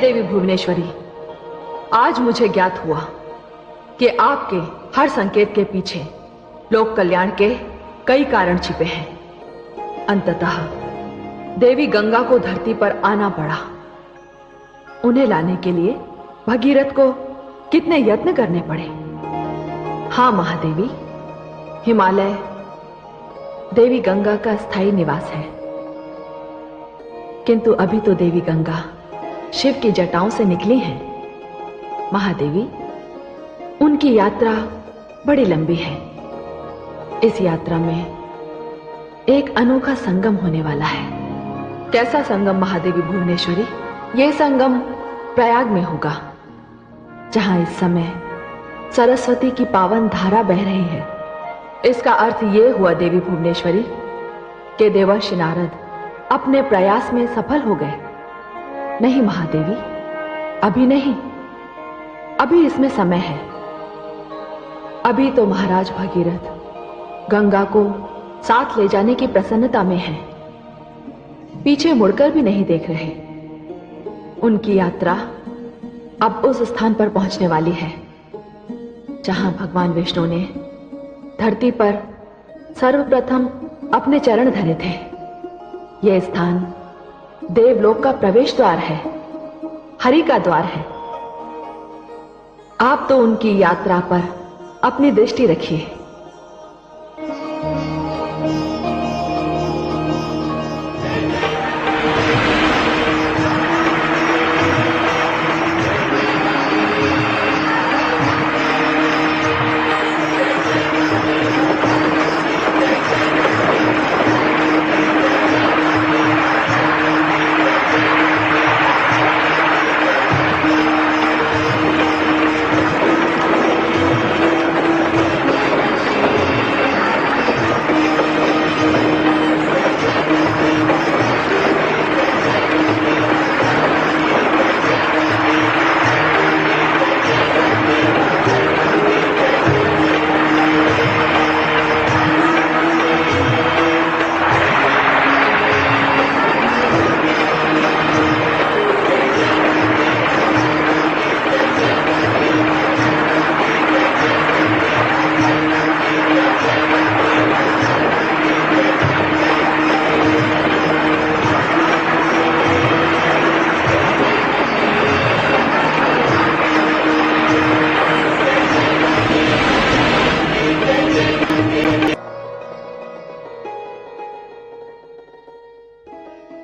देवी भुवनेश्वरी, आज मुझे ज्ञात हुआ कि आपके हर संकेत के पीछे लोक कल्याण के कई कारण छिपे हैं। अंततः देवी गंगा को धरती पर आना पड़ा। उन्हें लाने के लिए भगीरथ को कितने यत्न करने पड़े। हां महादेवी, हिमालय देवी गंगा का स्थायी निवास है, किंतु अभी तो देवी गंगा शिव की जटाओं से निकली हैं। महादेवी, उनकी यात्रा बड़ी लंबी है। इस यात्रा में एक अनोखा संगम होने वाला है। कैसा संगम महादेवी भुवनेश्वरी? यह संगम प्रयाग में होगा, जहां इस समय सरस्वती की पावन धारा बह रही है। इसका अर्थ यह हुआ देवी भुवनेश्वरी कि देवर्षि नारद अपने प्रयास में सफल हो गए। नहीं महादेवी, अभी नहीं, अभी इसमें समय है। अभी तो महाराज भगीरथ गंगा को साथ ले जाने की प्रसन्नता में हैं। पीछे मुड़कर भी नहीं देख रहे। उनकी यात्रा अब उस स्थान पर पहुंचने वाली है जहां भगवान विष्णु ने धरती पर सर्वप्रथम अपने चरण धरे थे। यह स्थान देवलोक का प्रवेश द्वार है, हरि का द्वार है। आप तो उनकी यात्रा पर अपनी दृष्टि रखिए।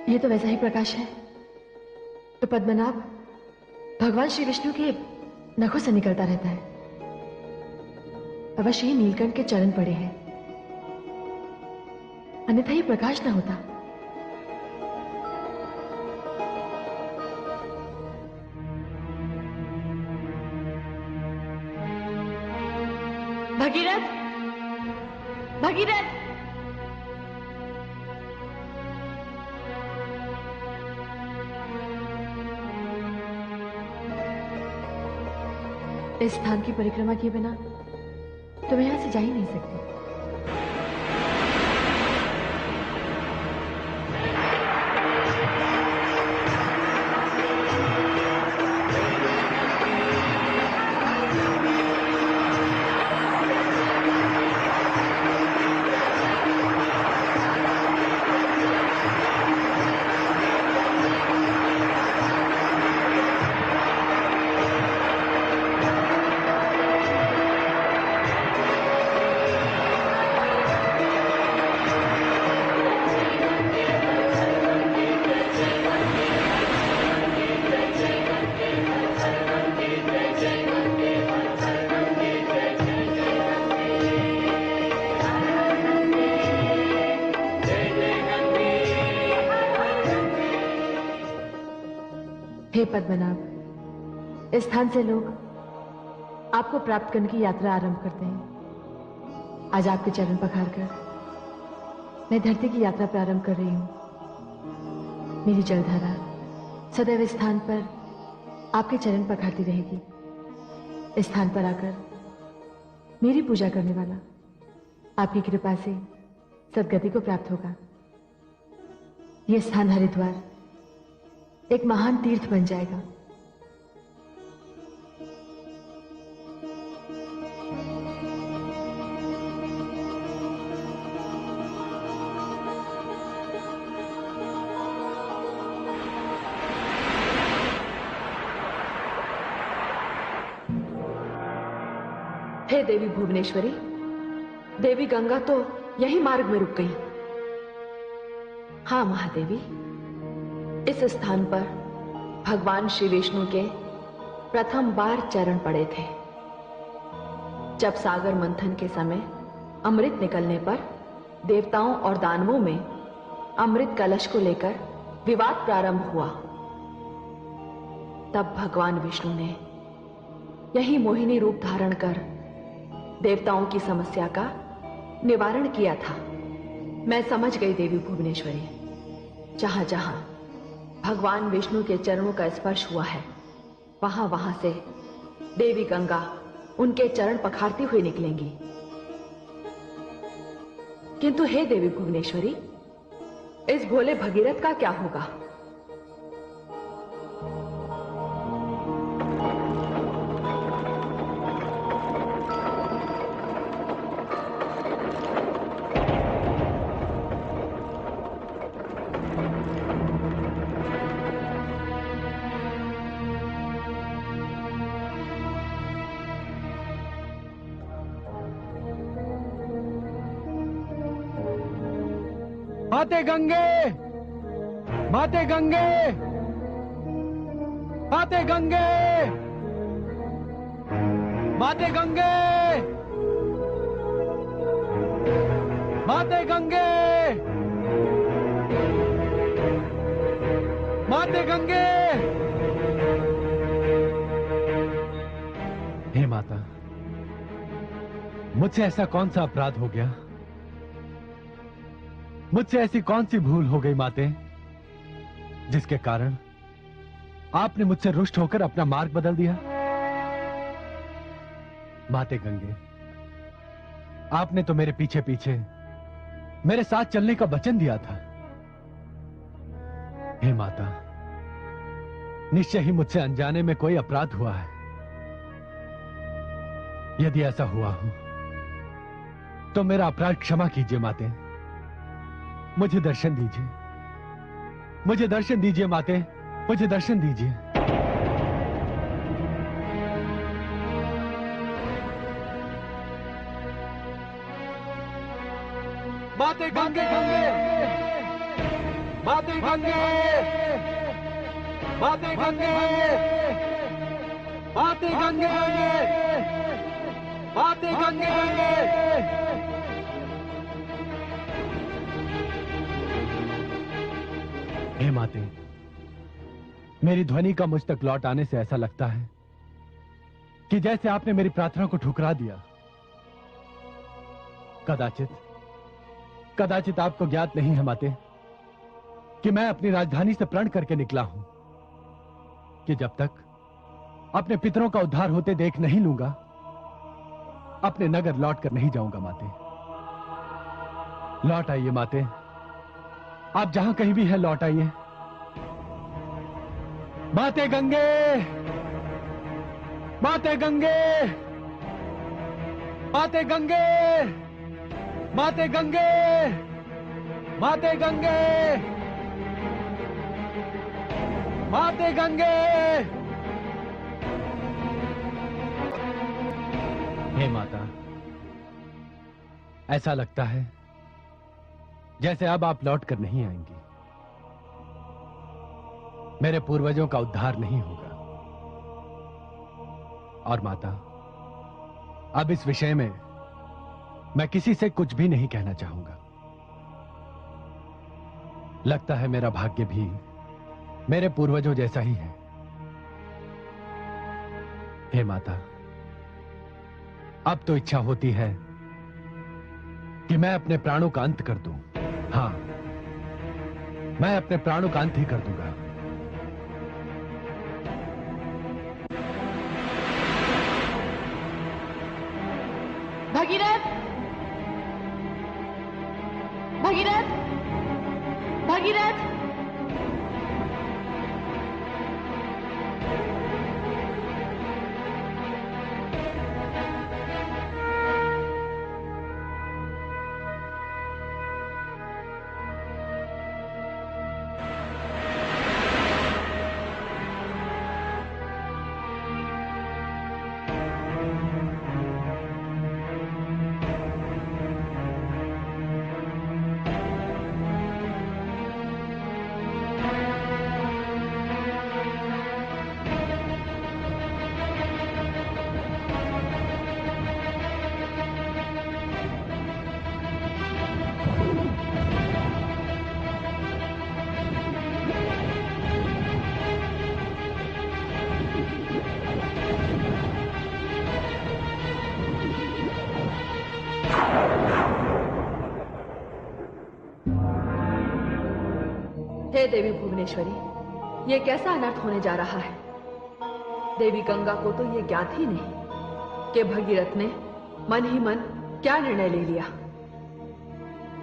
ये तो वैसा ही प्रकाश है तो पद्मनाभ भगवान श्री विष्णु के नखों से निकलता रहता है। अवश्य ही नीलकंठ के चरण पड़े हैं, अन्यथा ही प्रकाश न होता। भगीरथ, भगीरथ, इस स्थान की परिक्रमा किए बिना तो मैं यहां से जा ही नहीं सकती। हे पद्मनाभ, इस स्थान से लोग आपको प्राप्त करने की यात्रा आरंभ करते हैं। आज आपके चरण पखार कर मैं धरती की यात्रा प्रारंभ कर रही हूं। मेरी जलधारा सदैव इस स्थान पर आपके चरण पखारती रहेगी। इस स्थान पर आकर मेरी पूजा करने वाला आपकी कृपा से सद्गति को प्राप्त होगा। यह स्थान हरिद्वार एक महान तीर्थ बन जाएगा। हे देवी भुवनेश्वरी, देवी गंगा तो यही मार्ग में रुक गई। हां महादेवी, इस स्थान पर भगवान श्री विष्णु के प्रथम बार चरण पड़े थे। जब सागर मंथन के समय अमृत निकलने पर देवताओं और दानवों में अमृत कलश को लेकर विवाद प्रारंभ हुआ, तब भगवान विष्णु ने यही मोहिनी रूप धारण कर देवताओं की समस्या का निवारण किया था। मैं समझ गई देवी भुवनेश्वरी, जहां जहां भगवान विष्णु के चरणों का स्पर्श हुआ है, वहां वहां से देवी गंगा उनके चरण पखारती हुई निकलेंगी। किंतु हे देवी भुवनेश्वरी, इस भोले भगीरथ का क्या होगा? माते गंगे, माते गंगे, माते गंगे, माते गंगे, माते गंगे, माते गंगे। हे माता, मुझसे ऐसा कौन सा अपराध हो गया, मुझसे ऐसी कौन सी भूल हो गई माते, जिसके कारण आपने मुझसे रुष्ट होकर अपना मार्ग बदल दिया? माते गंगे, आपने तो मेरे पीछे पीछे मेरे साथ चलने का वचन दिया था। हे माता, निश्चय ही मुझसे अनजाने में कोई अपराध हुआ है। यदि ऐसा हुआ हो तो मेरा अपराध क्षमा कीजिए माते। मुझे दर्शन दीजिए, मुझे दर्शन दीजिए माते, मुझे दर्शन दीजिए। माते गंगे, माते गंगे, माते गंगे, माते गंगे, माते गंगे। हे माते, मेरी ध्वनि का मुझ तक लौट आने से ऐसा लगता है कि जैसे आपने मेरी प्रार्थना को ठुकरा दिया। कदाचित आपको ज्ञात नहीं है माते कि मैं अपनी राजधानी से प्रण करके निकला हूं कि जब तक अपने पितरों का उद्धार होते देख नहीं लूंगा, अपने नगर लौट कर नहीं जाऊंगा। माते, लौट आइए माते, आप जहां कहीं भी हैं लौट आइए। माते गंगे, माते गंगे, माते गंगे, माते गंगे, माते गंगे, माते गंगे। हे माता, ऐसा लगता है जैसे अब आप लौट कर नहीं आएंगी। मेरे पूर्वजों का उद्धार नहीं होगा। और माता, अब इस विषय में मैं किसी से कुछ भी नहीं कहना चाहूंगा। लगता है मेरा भाग्य भी मेरे पूर्वजों जैसा ही है। हे माता, अब तो इच्छा होती है कि मैं अपने प्राणों का अंत कर दूं। हां, मैं अपने प्राणों का अंत ही कर दूंगा। भगीरथ, भगीरथ, भगीरथ। हे देवी भुवनेश्वरी, ये कैसा अनर्थ होने जा रहा है? देवी गंगा को तो ये ज्ञात ही नहीं कि भगीरथ ने मन ही मन क्या निर्णय ले लिया।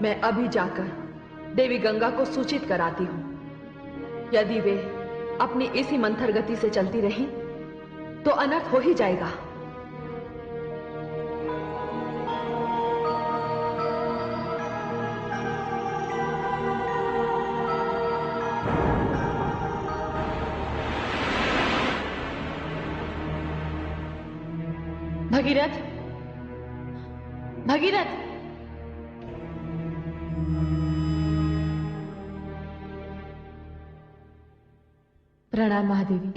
मैं अभी जाकर देवी गंगा को सूचित कराती हूं। यदि वे अपनी इसी मंथर गति से चलती रही तो अनर्थ हो ही जाएगा। भगीरथ, भगीरथ! प्रणाम महादेवी।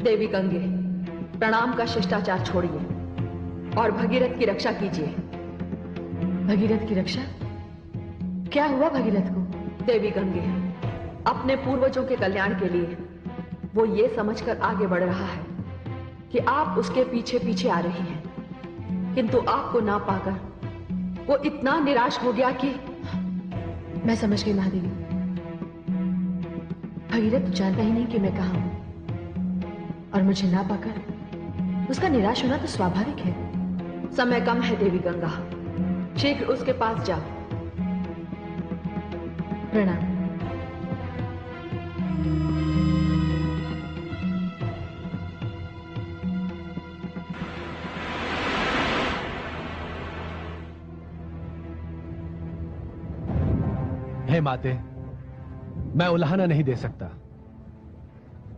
देवी गंगे, प्रणाम का शिष्टाचार छोड़िए और भगीरथ की रक्षा कीजिए। भगीरथ की रक्षा? क्या हुआ भगीरथ को? देवी गंगे, अपने पूर्वजों के कल्याण के लिए वो ये समझकर आगे बढ़ रहा है कि आप उसके पीछे पीछे आ रही हैं, किंतु आपको ना पाकर वो इतना निराश हो गया कि... मैं समझ गई महादेवी। भगीरथ तो जानता ही नहीं कि मैं कहां हूं, और मुझे ना पाकर उसका निराश होना तो स्वाभाविक है। समय कम है देवी गंगा, शीघ्र उसके पास जाओ। प्रणाम। हे माते, मैं उल्हाना नहीं दे सकता।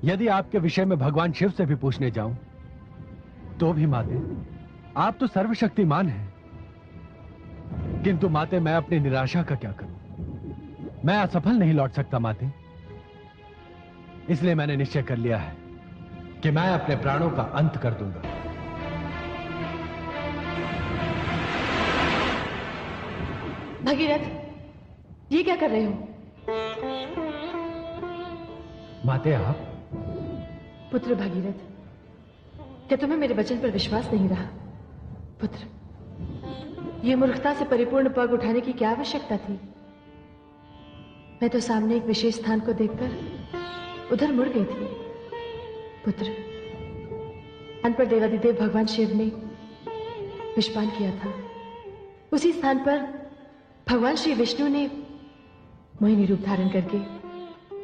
यदि आपके विषय में भगवान शिव से भी पूछने जाऊं तो भी माते, आप तो सर्वशक्तिमान हैं। किंतु माते, मैं अपनी निराशा का क्या करूं? मैं असफल नहीं लौट सकता माते। इसलिए मैंने निश्चय कर लिया है कि मैं अपने प्राणों का अंत कर दूंगा। भगीरथ, ये क्या कर रहे हो? माते, आप? पुत्र भगीरथ, क्या तुम्हें मेरे वचन पर विश्वास नहीं रहा? पुत्र, ये मूर्खता से परिपूर्ण पग उठाने की क्या आवश्यकता थी? मैं तो सामने एक विशेष स्थान को देखकर उधर मुड़ गई थी। पुत्र, अंत पर देवादिदेव भगवान शिव ने विषपान किया था। उसी स्थान पर भगवान श्री विष्णु ने मोहिनी रूप धारण करके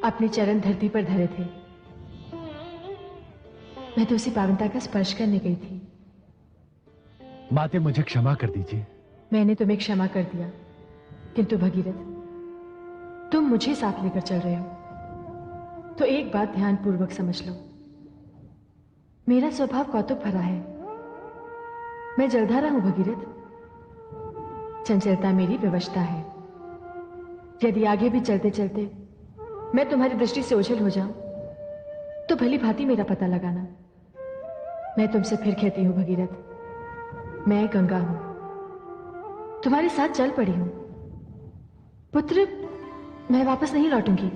अपने चरण धरती पर धरे थे। मैं तो उसी पावनता का स्पर्श करने गई थी। माते, मुझे क्षमा कर दीजिए। मैंने तुम्हें क्षमा कर दिया, किंतु भगीरथ, तुम मुझे साथ लेकर चल रहे हो तो एक बात ध्यान पूर्वक समझ लो। मेरा स्वभाव कौतुक भरा है। मैं जलधारा हूं भगीरथ। चंचलता मेरी विवशता है। यदि आगे भी चलते चलते मैं तुम्हारी दृष्टि से ओझल हो जाऊं तो भली भांति मेरा पता लगाना। मैं तुमसे फिर कहती हूं भगीरथ, मैं गंगा हूं, तुम्हारे साथ चल पड़ी हूं। पुत्र, मैं वापस नहीं लौटूंगी।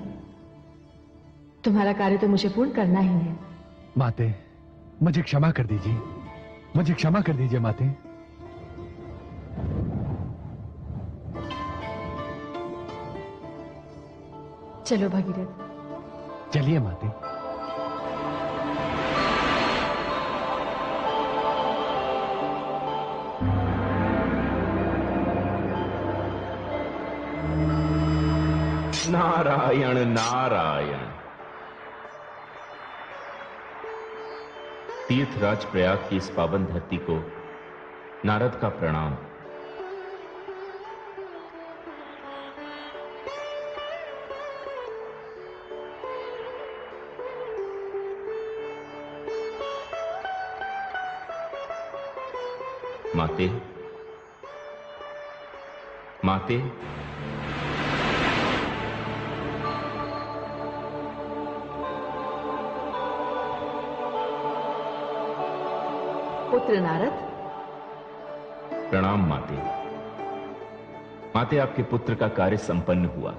तुम्हारा कार्य तो मुझे पूर्ण करना ही है। माते, मुझे क्षमा कर दीजिए। मुझे क्षमा कर दीजिए माते। चलो भगीरथ। चलिए माते। नारायण नारायण। तीर्थराज प्रयाग की इस पावन धरती को नारद का प्रणाम। माते, माते, पुत्र नारद। प्रणाम माते। माते, आपके पुत्र का कार्य संपन्न हुआ।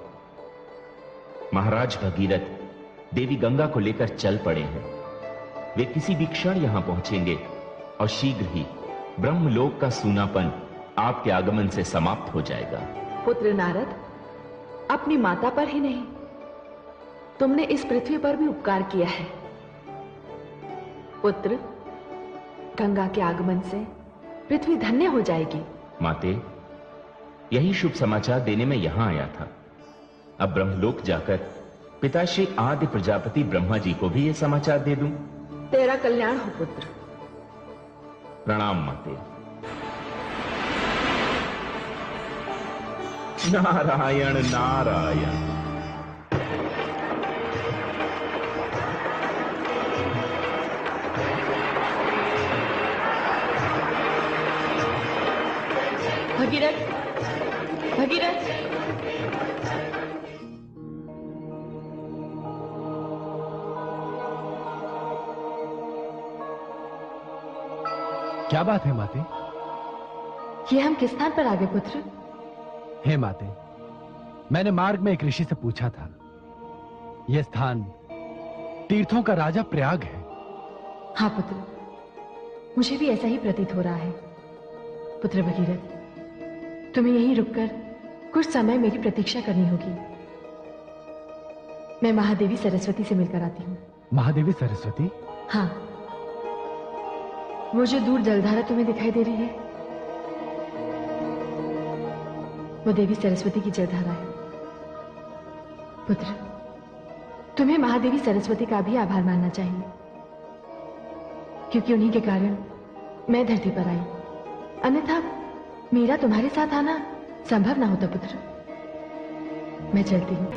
महाराज भगीरथ देवी गंगा को लेकर चल पड़े हैं। वे किसी भी क्षण यहां पहुंचेंगे और शीघ्र ही ब्रह्मलोक का सूनापन आपके आगमन से समाप्त हो जाएगा। पुत्र नारद, अपनी माता पर ही नहीं, तुमने इस पृथ्वी पर भी उपकार किया है। पुत्र, गंगा के आगमन से पृथ्वी धन्य हो जाएगी। माते, यही शुभ समाचार देने में यहां आया था। अब ब्रह्मलोक जाकर पिताश्री आदि प्रजापति ब्रह्मा जी को भी यह समाचार दे दूं। तेरा कल्याण हो पुत्र। प्रणाम माते। नारायण नारायण। भगीरथ, भगीरथ, क्या बात है माते? ये हम किस स्थान पर आ गए पुत्र? हे माते, मैंने मार्ग में एक ऋषि से पूछा था। यह स्थान तीर्थों का राजा प्रयाग है। हाँ पुत्र, मुझे भी ऐसा ही प्रतीत हो रहा है। पुत्र भगीरथ, तुम्हें यहीं रुककर कुछ समय मेरी प्रतीक्षा करनी होगी। मैं महादेवी सरस्वती से मिलकर आती हूँ। महादेवी सरस्वती? हाँ, वो जो दूर जलधारा तुम्हें दिखाई दे रही है, वो देवी सरस्वती की जलधारा है। पुत्र, तुम्हें महादेवी सरस्वती का भी आभार मानना चाहिए, क्योंकि उन्हीं के कारण मैं धरती पर आई। अन्यथा मेरा तुम्हारे साथ आना संभव ना होता। पुत्र, मैं चलती हूँ।